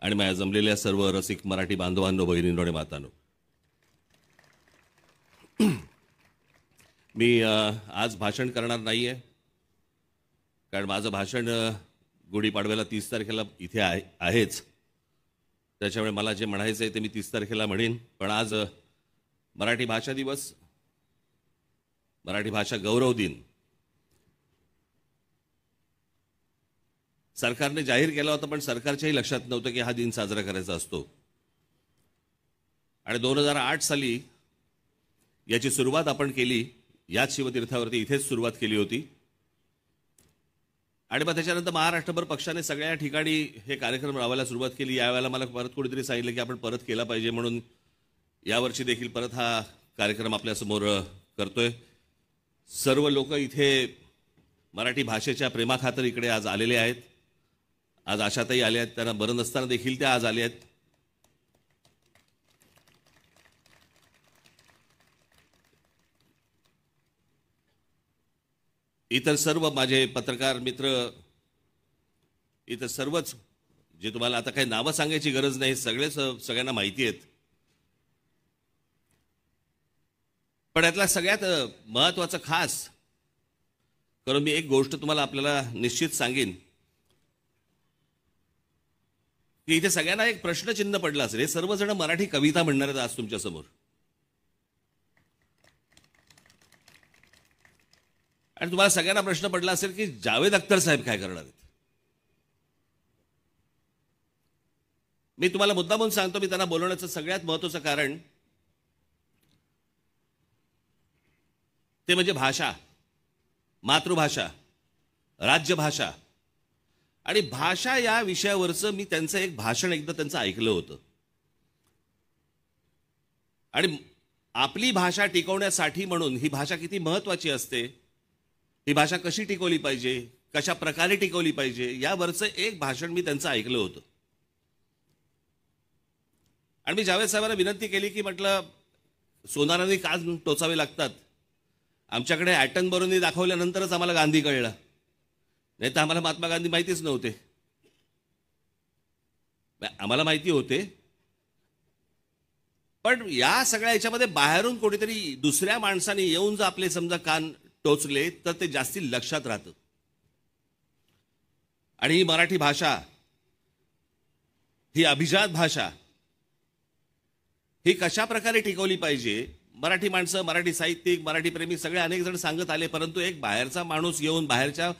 आणि माझ्या जमलेल्या सर्व रसिक मराठी बांधवांनो, भगिनींनो आणि मातांनो, मी आज भाषण करणार नाहीये, कारण माझं भाषण गुढीपाडव्याला 30 तारखेला इथे आहेच. त्याच्यामुळे मला जे म्हणायचं आहे ते मी 30 तारखेला म्हणेन. पण आज मराठी भाषा दिवस, मराठी भाषा गौरव दिन सरकारने जाहीर केला होता, पण सरकारच्याही लक्षात नव्हतं की हा दिन साजरा करायचा असतो. आणि 2008 साली याची सुरुवात आपण केली, याच शिवतीर्थावरती इथेच सुरुवात केली होती. आणि मग त्याच्यानंतर महाराष्ट्रभर पक्षाने सगळ्या ठिकाणी हे कार्यक्रम राबवायला सुरुवात केली. यावेळेला मला परत कोणीतरी सांगितलं की आपण परत केला पाहिजे, म्हणून यावर्षी देखील परत हा कार्यक्रम आपल्यासमोर करतोय. सर्व लोक इथे मराठी भाषेच्या प्रेमाखातर इकडे आज आलेले आहेत. आज आशाताई आल्या आहेत, त्यांना बरं नसताना देखील त्या आज आल्या आहेत. इतर सर्व माझे पत्रकार मित्र, इतर सर्वच, जे तुम्हाला आता काही नावं सांगायची गरज नाही, सगळ्यांना माहिती आहेत. पण यातला सगळ्यात महत्त्वाचं खास करून मी एक गोष्ट तुम्हाला आपल्याला निश्चित सांगेन की इथे सगळ्यांना एक प्रश्नचिन्ह पडलं असेल. हे सर्वजण मराठी कविता म्हणणार आहेत आज तुमच्यासमोर, आणि तुम्हाला सगळ्यांना प्रश्न पडला असेल की जावेद अख्तर साहेब काय करणार आहेत. मी तुम्हाला मुद्दा म्हणून सांगतो, मी त्यांना बोलवण्याचं सगळ्यात महत्त्वाचं कारण ते म्हणजे भाषा, मातृभाषा, राज्यभाषा आणि भाषा या विषयावरचं मी त्यांचं एक भाषण एकदा त्यांचं ऐकलं होतं. आणि आपली भाषा टिकवण्यासाठी म्हणून ही भाषा किती महत्त्वाची असते, ही भाषा कशी टिकवली पाहिजे, कशा प्रकारे टिकवली पाहिजे, यावरचं एक भाषण मी त्यांचं ऐकलं होतं. आणि मी जावेद साहेबांना विनंती केली की म्हटलं, सोनारांनी का टोचावे लागतात, आमच्याकडे ॲटनबरोनी दाखवल्यानंतरच आम्हाला गांधी कळला, नाही तर आम्हाला महात्मा गांधी माहितीच नव्हते. आम्हाला माहिती होते, पण या सगळ्या याच्यामध्ये बाहेरून कोणीतरी दुसऱ्या माणसाने येऊन जर आपले समजा कान टोचले तर ते जास्ती लक्षात राहतं. आणि ही मराठी भाषा, ही अभिजात भाषा, ही कशा प्रकारे टिकवली पाहिजे, मराठी माणसं, मराठी साहित्यिक, मराठी प्रेमी सगळे अनेक जण सांगत आले, परंतु एक बाहेरचा माणूस येऊन, बाहेरच्या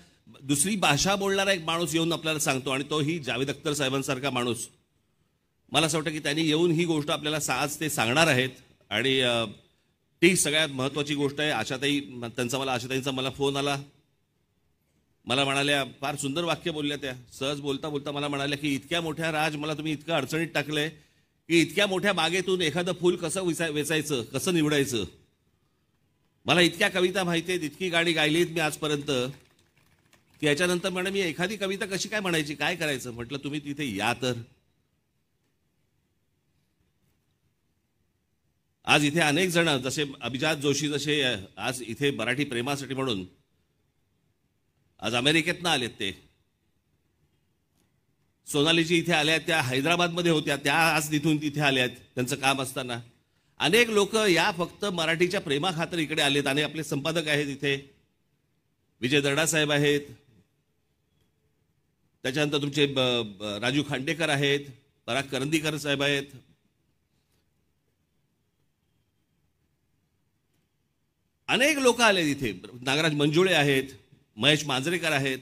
दुसरी भाषा बोलणारा एक माणूस येऊन आपल्याला सांगतो, आणि तो ही जावेद अख्तर साहेबांसारखा माणूस. मला असं वाटतं की त्यांनी येऊन ही गोष्ट आपल्याला आज ते सांगणार आहेत. आणि ती सगळ्यात महत्त्वाची गोष्ट आहे. आशाताईंचा मला फोन आला, मला म्हणाल्या, फार सुंदर वाक्य बोलल्या त्या, सहज बोलता बोलता मला म्हणाल्या की इतक्या मोठ्या राज, मला तुम्ही इतकं अडचणीत टाकलंय की इतक्या मोठ्या बागेतून एखादं फूल कसं वेचायचं, कसं निवडायचं. मला इतक्या कविता माहिती आहेत, इतकी गाणी गायलीत मी आजपर्यंत, की याच्यानंतर म्हणे मी एखादी कविता कशी काय म्हणायची, काय करायचं. म्हटलं तुम्ही तिथे या तर. आज इथे अनेक जण, जसे अभिजात जोशी, जसे आज इथे मराठी प्रेमासाठी म्हणून आज अमेरिकेतनं आलेत. ते सोनालीजी इथे आल्या, त्या हैदराबादमध्ये होत्या, त्या आज तिथून तिथे आल्यात त्यांचं काम असताना. अनेक लोक या फक्त मराठीच्या प्रेमाखातर इकडे आलेत. आणि आपले संपादक आहेत इथे, विजय दर्डा साहेब आहेत, त्याच्यानंतर तुमचे राजू खांडेकर आहेत, पराग करंदीकर साहेब आहेत, अनेक लोक आलेत इथे, नागराज मंजुळे आहेत, महेश मांजरेकर आहेत.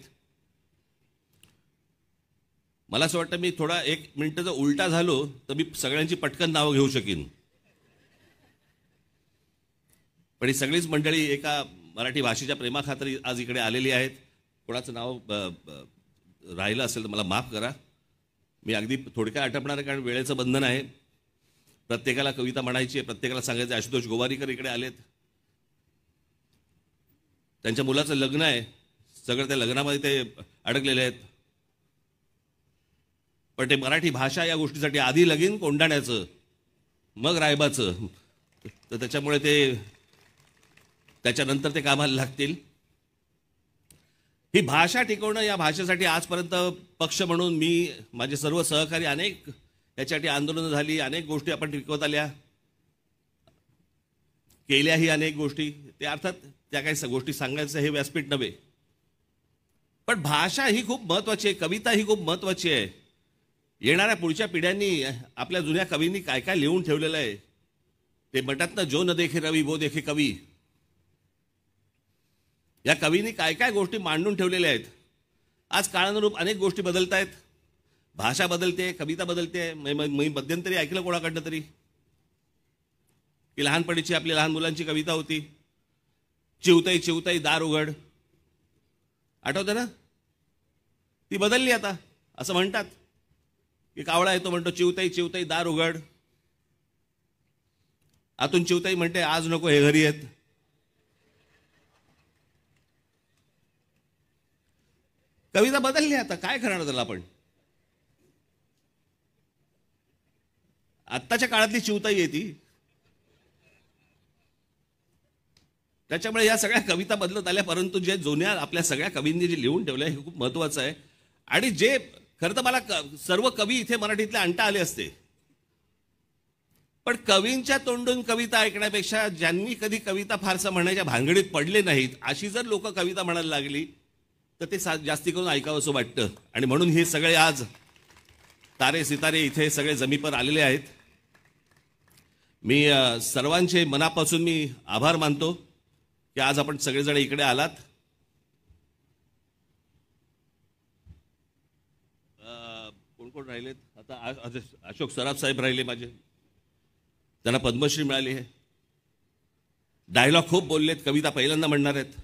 मला असं वाटतं मी थोडा 1 मिनिट जर उलटा झालो तर मी सगळ्यांची पटकन नावं घेऊ शकीन, पण ही सगळीच मंडळी एका मराठी भाषेच्या प्रेमाखातर आज इकडे आलेली आहेत. कोणाचं नाव राहिलं असेल तर मला माफ करा. मी अगदी थोडक्यात आटपणार आहे, कारण वेळेचं बंधन आहे. प्रत्येकाला कविता म्हणायची आहे, प्रत्येकाला सांगायचं. आशुतोष गोवारीकर इकडे आलेत, त्यांच्या मुलाचं लग्न आहे, सगळं त्या लग्नामध्ये ते अडकलेले आहेत. पण ते मराठी भाषा या गोष्टीसाठी आधी लगीन कोंडाण्याचं, मग रायबाचं, तर त्याच्यामुळे त्याच्यानंतर ते कामाला लागतील. ही भाषा टिकवणं, या भाषेसाठी आजपर्यंत पक्ष म्हणून मी, माझे सर्व सहकारी अनेक याच्यासाठी आंदोलनं झाली, अनेक गोष्टी आपण टिकवत आल्या, केल्याही अनेक गोष्टी. ते अर्थात त्या काही गोष्टी सांगायचं हे व्यासपीठ नव्हे, पण भाषा ही खूप महत्वाची आहे, कविता ही खूप महत्वाची आहे. येणाऱ्या पुढच्या पिढ्यांनी आपल्या जुन्या कवींनी काय काय लिहून ठेवलेलं आहे. ते म्हणतात ना, जो न देखे रवी वो देखे कवी. या कवींनी काय काय गोष्टी मांडून ठेवलेल्या आहेत. आज काळानुरूप अनेक गोष्टी बदलत आहेत, भाषा बदलते, कविता बदलते. मी मध्यंतरी ऐकलं कोणाकडनं तरी की लहानपणीची आपली लहान मुलांची कविता होती, चिवताई चिवताई दार उघड. आठवतं ना? ती बदलली आता. असं म्हणतात की कावळा येतो, म्हणतो चिवताई चिवताई दार उघड. आतून चिवताई म्हणते आज नको, हे घरी येत. कविता बदलली आता, काय करणार त्याला आपण. आत्ताच्या काळातली चिवताई आहे ती. त्याच्यामुळे या सगळ्या कविता बदलत आल्या, परंतु जे जुन्या आपल्या सगळ्या कवींनी जे लिहून ठेवलं हे खूप महत्वाचं आहे. आणि जे खरं तर मला सर्व कवी इथे मराठीतले आणता आले असते, पण कवींच्या तोंडून कविता ऐकण्यापेक्षा ज्यांनी कधी कविता फारसा म्हणायच्या भानगडीत पडले नाहीत अशी जर लोक कविता म्हणायला लागली तर ते जास्ती करून ऐकावं असं वाटतं. आणि म्हणून हे सगळे आज तारे सितारे इथे सगळे जमीपर आलेले आहेत. मी सर्वांचे मनापासून मी आभार मानतो की आज आपण सगळेजण इकडे आलात. कोण कोण राहिलेत आता? अशोक सराफ साहेब राहिले माझे, त्यांना पद्मश्री मिळाली आहे. डायलॉग खूप बोललेत, कविता पहिल्यांदा म्हणणार आहेत.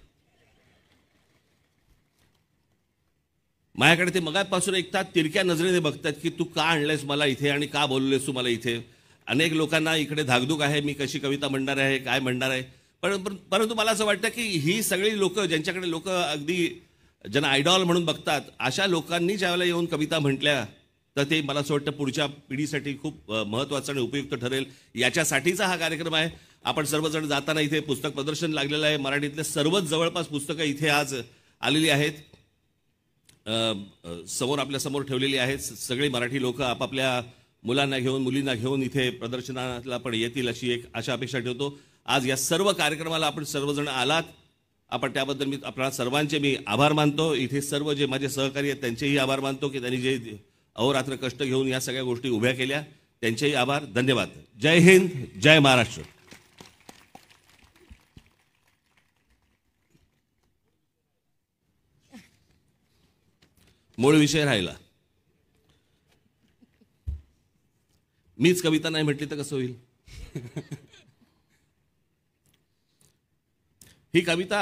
माझ्याकडे ते मगापासून एक तास तिरक्या नजरेने बघतात की तू का आणलंयस मला इथे आणि का बोललेस तू मला इथे. अनेक लोकांना इकडे धाकधूक आहे, मी कशी कविता म्हणणार आहे, काय म्हणणार आहे. परंतु मला असं वाटतं की ही सगळी लोक ज्यांच्याकडे लोक अगदी ज्यांना आयडॉल म्हणून बघतात, अशा लोकांनी ज्यावेळेला येऊन कविता म्हटल्या तर ते मला असं वाटतं पुढच्या पिढीसाठी खूप महत्त्वाचं आणि उपयुक्त ठरेल. याच्यासाठीचा हा कार्यक्रम आहे. आपण सर्वजण जाताना इथे पुस्तक प्रदर्शन लागलेलं आहे. मराठीतले सर्वच जवळपास पुस्तकं इथे आज आलेली आहेत, समोर आपल्या समोर ठेवलेली आहेत. सगळे मराठी लोक आपापल्या मुलांना घेऊन मुलींना घेऊन इथे प्रदर्शनाला पण येतील अशी एक आशा अपेक्षा ठेवतो. आज या सर्व कार्यक्रमाला आपण सर्वजण आलात, आपण त्याबद्दल मी आपल्या सर्वांचे मी आभार मानतो. इथे सर्व जे माझे सहकारी आहेत त्यांचेही आभार मानतो की त्यांनी जे अहोरात्र कष्ट घेऊन या सगळ्या गोष्टी उभ्या केल्या, त्यांचेही आभार. धन्यवाद. जय हिंद, जय महाराष्ट्र. मूळ विषय राहिला. मीच कविता नाही म्हटली तर कसं होईल. ही कविता,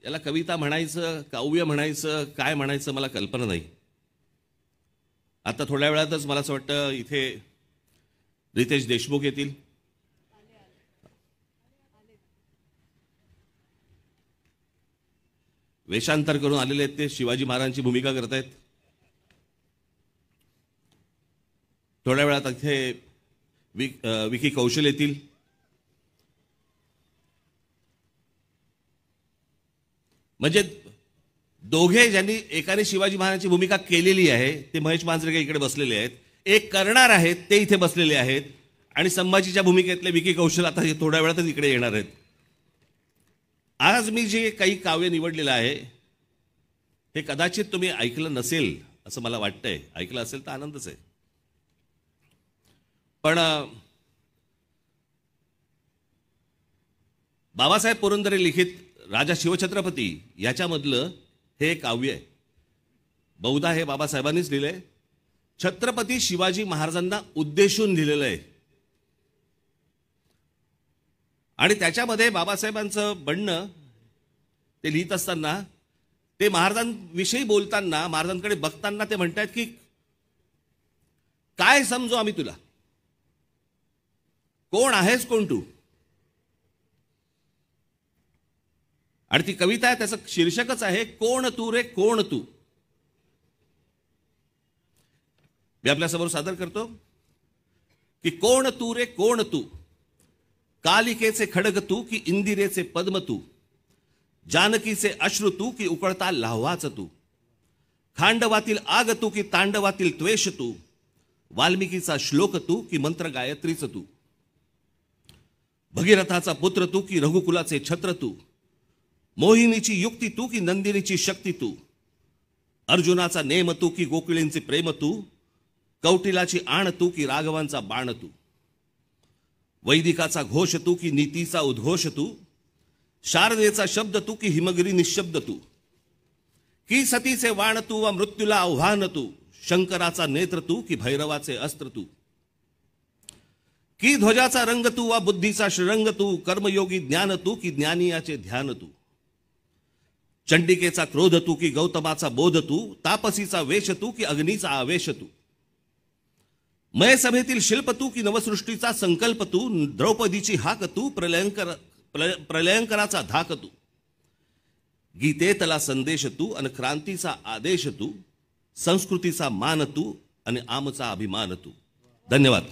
याला कविता म्हणायचं, काव्य म्हणायचं, काय म्हणायचं मला कल्पना नाही. आता थोड्या वेळातच मला असं वाटतं इथे रितेश देशमुख येतील. वेषांतर करून आलेले आहेत, ते शिवाजी महाराजांची भूमिका करत आहेत. थोड्या वेळात इथे विकी कौशल येतील. म्हणजे दोघे ज्यांनी एकाने शिवाजी महाराजांची भूमिका केलेली आहे ते महेश मांजरेकर इकडे बसलेले आहेत, एक करणार आहेत ते इथे बसलेले आहेत, आणि संभाजीच्या भूमिकेतले विकी कौशल आता थोड्या वेळातच इकडे येणार आहेत. आज मी जे काही काव्य निवडलेलं आहे हे कदाचित तुम्ही ऐकलं नसेल असं मला वाटतंय. ऐकलं असेल तर आनंदच आहे. पण बाबासाहेब पुरंदरे लिखित राजा शिवछत्रपती याच्यामधलं हे काव्य आहे. बहुधा हे बाबासाहेबांनीच लिहिलंय. छत्रपती शिवाजी महाराजांना उद्देशून लिहिलेलं आहे. आणि त्याच्यामध्ये बाबासाहेबांचं म्हणणं ते लिहित असताना, ते महाराजांविषयी बोलताना, महाराजांकडे बघताना ते म्हणतात की काय समजू आम्ही तुला, कोण आहेस कोण तू. आणि ती कविता आहे, त्याचं शीर्षकच आहे कोण तू रे कोण तू. मी आपल्यासमोर सादर करतो की कोण तू रे कोण तू, कालिकेचे खडग तू की इंदिरेचे पद्म तू, जानकीचे अश्रू तू की उकळता लाव्हाच तू, खांडवातील आग तू की तांडवातील त्वेष तू, वाल्मिकीचा श्लोक तू की मंत्र गायत्रीच तू, भगीरथाचा पुत्र तू की रघुकुलाचे छत्र तू, मोहिनीची युक्ती तू की नंदिनीची शक्ती तू, अर्जुनाचा नेम तू की गोकुळींचे प्रेम तू, कौटिलाची आण तू की राघवांचा बाण तू, वैदिकाचा घोष तू की नीतीचा उद्घोष तू, शारदेचा शब्द तू की हिमगिरी निशब्द तू, की सतीचे वाण तू व मृत्यूला आव्हान तू, शंकराचा नेत्र तू की भैरवाचे अस्त्र तू, की ध्वजाचा रंग तू वा बुद्धीचा श्रंग तू, कर्मयोगी ज्ञान तू की ज्ञानियाचे ध्यान तू, चंडिकेचा क्रोध तू की गौतमाचा बोध तू, तापसीचा वेश तू की अग्नीचा आवेश तू, मयसभेतील शिल्प तू की नवसृष्टीचा संकल्प तू, द्रौपदीची हाक तू प्रलयंकराचा धाक तू, गीतेतला संदेश तू आणि क्रांतीचा आदेश तू, संस्कृतीचा मान तू आणि आमचा अभिमान तू. धन्यवाद.